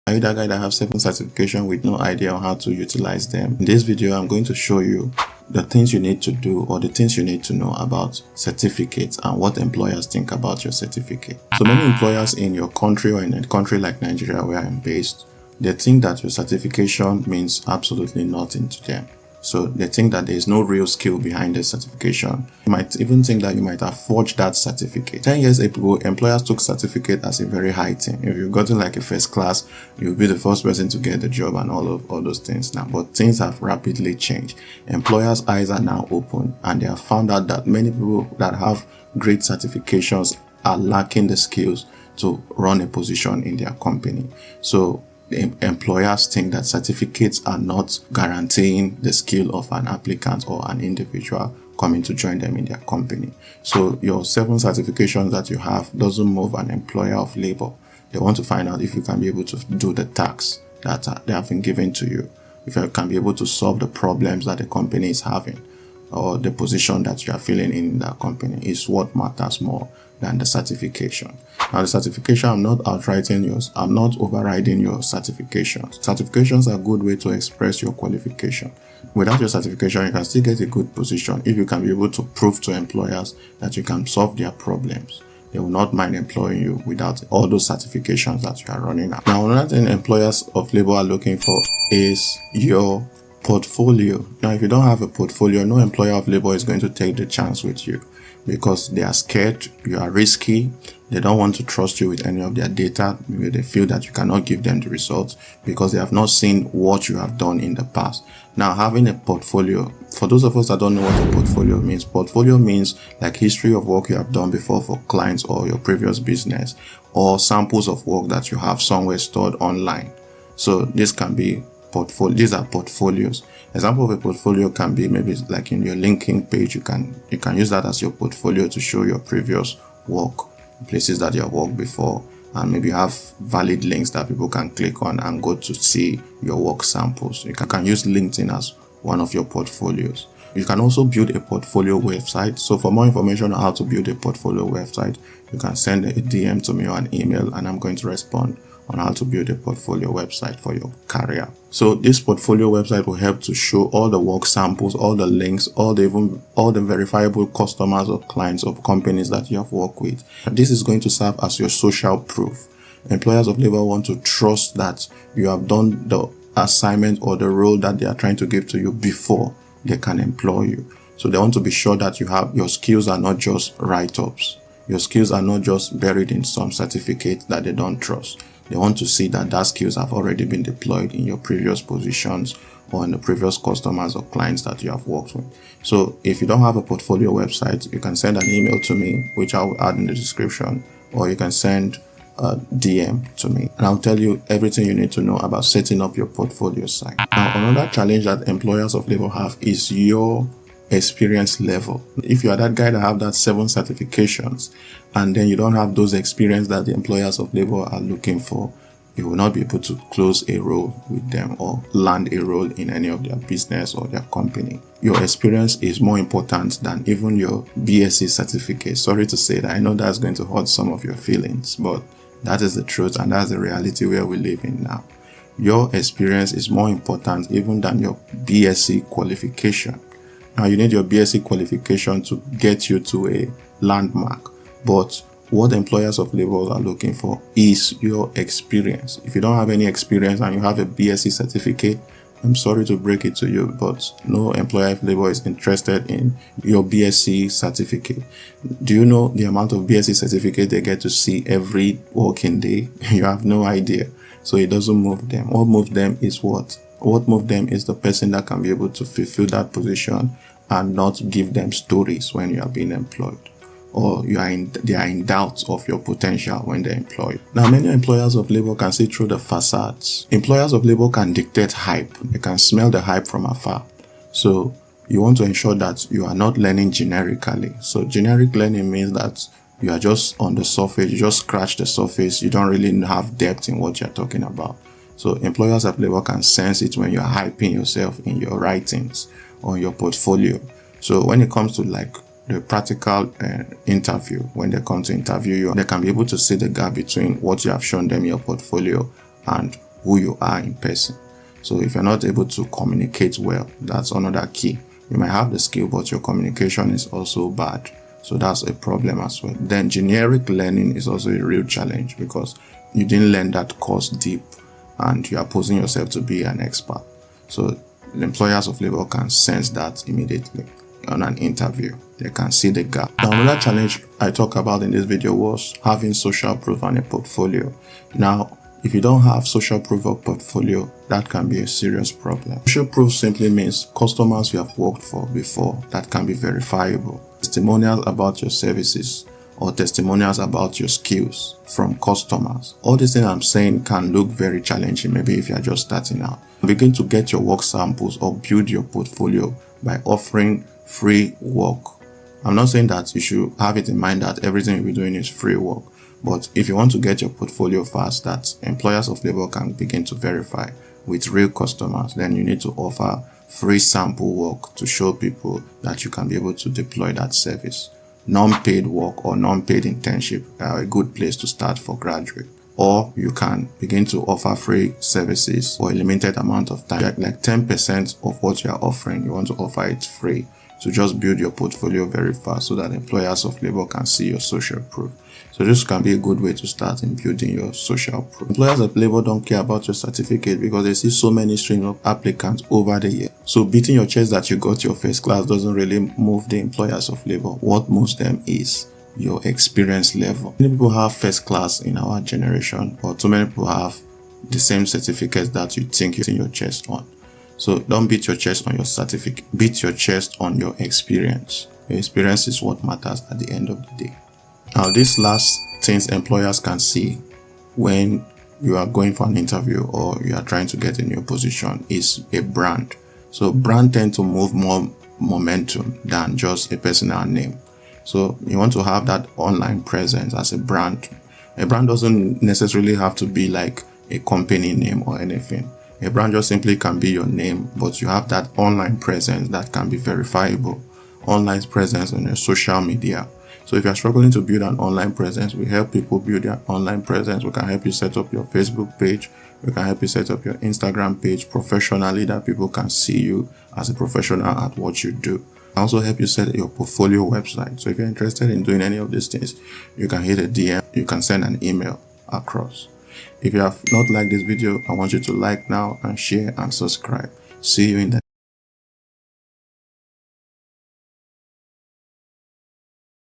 Are you that guy that have 7 certifications with no idea on how to utilize them? In this video, I'm going to show you the things you need to do or the things you need to know about certificates and what employers think about your certificate. So many employers in your country or in a country like Nigeria where I'm based, they think that your certification means absolutely nothing to them. So they think that there is no real skill behind the certification. You might even think that you might have forged that certificate. 10 years ago, employers took certificate as a very high thing. If you've gotten like a first class, you'll be the first person to get the job and all those things now. But things have rapidly changed. Employers' eyes are now open and they have found out that many people that have great certifications are lacking the skills to run a position in their company. So employers think that certificates are not guaranteeing the skill of an applicant or an individual coming to join them in their company. So your 7 certifications that you have doesn't move an employer of labor. They want to find out if you can be able to do the tasks that they have been given to you, if you can be able to solve the problems that the company is having, or the position that you are filling in that company is what matters more than the certification. Now, the certification, I'm not overriding your certifications. Certifications are a good way to express your qualification. Without your certification, you can still get a good position if you can be able to prove to employers that you can solve their problems. They will not mind employing you without all those certifications that you are running out. Now, another thing employers of labor are looking for is your portfolio. Now, if you don't have a portfolio, no employer of labor is going to take the chance with you because they are scared you are risky. They don't want to trust you with any of their data. Maybe they feel that you cannot give them the results because they have not seen what you have done in the past. Now, having a portfolio, for those of us that don't know what a portfolio means like history of work you have done before for clients or your previous business, or samples of work that you have somewhere stored online. So this can be these are portfolios. Example of a portfolio can be maybe like in your LinkedIn page. You can use that as your portfolio to show your previous work, places that you have worked before, and maybe have valid links that people can click on and go to see your work samples. You can use LinkedIn as one of your portfolios. You can also build a portfolio website. So for more information on how to build a portfolio website, you can send a DM to me or an email and I'm going to respond on how to build a portfolio website for your career. So this portfolio website will help to show all the work samples, all the links, all the verifiable customers or clients of companies that you have worked with. This is going to serve as your social proof. Employers of labor want to trust that you have done the assignment or the role that they are trying to give to you before they can employ you. So they want to be sure that your skills are not just write-ups. Your skills are not just buried in some certificate that they don't trust. They want to see that skills have already been deployed in your previous positions or in the previous customers or clients that you have worked with. So if you don't have a portfolio website, you can send an email to me, which I will add in the description, or you can send a DM to me and I'll tell you everything you need to know about setting up your portfolio site. Now, another challenge that employers of labor have is your experience level. If you are that guy that have that 7 certifications and then you don't have those experience that the employers of labor are looking for, you will not be able to close a role with them or land a role in any of their business or their company. Your experience is more important than even your BSc certificate. Sorry to say that. I know that's going to hurt some of your feelings, but that is the truth and that's the reality where we live in now. Your experience is more important even than your BSc qualification. Now, you need your BSc qualification to get you to a landmark, but what employers of labor are looking for is your experience. If you don't have any experience and you have a BSc certificate, I'm sorry to break it to you, but no employer of labor is interested in your BSc certificate. Do you know the amount of BSc certificate they get to see every working day? You have no idea. So it doesn't move them. What moves them is what? What moves them is the person that can be able to fulfill that position and not give them stories when you are being employed, or they are in doubt of your potential when they're employed. Now, many employers of labor can see through the facades. Employers of labor can dictate hype. They can smell the hype from afar. So you want to ensure that you are not learning generically. So generic learning means that you are just on the surface. You just scratch the surface. You don't really have depth in what you're talking about. So employers of labor can sense it when you're hyping yourself in your writings or your portfolio. So when it comes to like the practical interview, when they come to interview you, they can be able to see the gap between what you have shown them in your portfolio and who you are in person. So if you're not able to communicate well, that's another key. You might have the skill, but your communication is also bad. So that's a problem as well. Then generic learning is also a real challenge because you didn't learn that course deep and you are posing yourself to be an expert. So the employers of labor can sense that immediately on an interview. They can see the gap. Now, another challenge I talked about in this video was having social proof and a portfolio. Now, if you don't have social proof or portfolio, that can be a serious problem. Social proof simply means customers you have worked for before that can be verifiable. Testimonials about your services or testimonials about your skills from customers. All these things I'm saying can look very challenging maybe if you're just starting out. Begin to get your work samples or build your portfolio by offering free work. I'm not saying that you should have it in mind that everything you'll be doing is free work, but if you want to get your portfolio fast that employers of labor can begin to verify with real customers, then you need to offer free sample work to show people that you can be able to deploy that service. Non-paid work or non-paid internship are a good place to start for graduates. Or you can begin to offer free services for a limited amount of time, like 10% of what you are offering, you want to offer it free to just build your portfolio very fast so that employers of labor can see your social proof. So this can be a good way to start in building your social proof. Employers of labor don't care about your certificate because they see so many streams of applicants over the year. So beating your chest that you got your first class doesn't really move the employers of labor. What moves them is your experience level. Many people have first class in our generation, but too many people have the same certificates that you think you're in your chest on. So don't beat your chest on your certificate, beat your chest on your experience. Your experience is what matters at the end of the day. Now, these last things employers can see when you are going for an interview or you are trying to get a new position is a brand. So brand tend to move more momentum than just a personal name. So you want to have that online presence as a brand. A brand doesn't necessarily have to be like a company name or anything. A brand just simply can be your name, but you have that online presence that can be verifiable. Online presence on your social media. So if you're struggling to build an online presence, we help people build their online presence. We can help you set up your Facebook page. We can help you set up your Instagram page professionally that people can see you as a professional at what you do. I also help you set your portfolio website. So if you're interested in doing any of these things, you can hit a DM, you can send an email across. If you have not liked this video, I want you to like now and share and subscribe. See you in the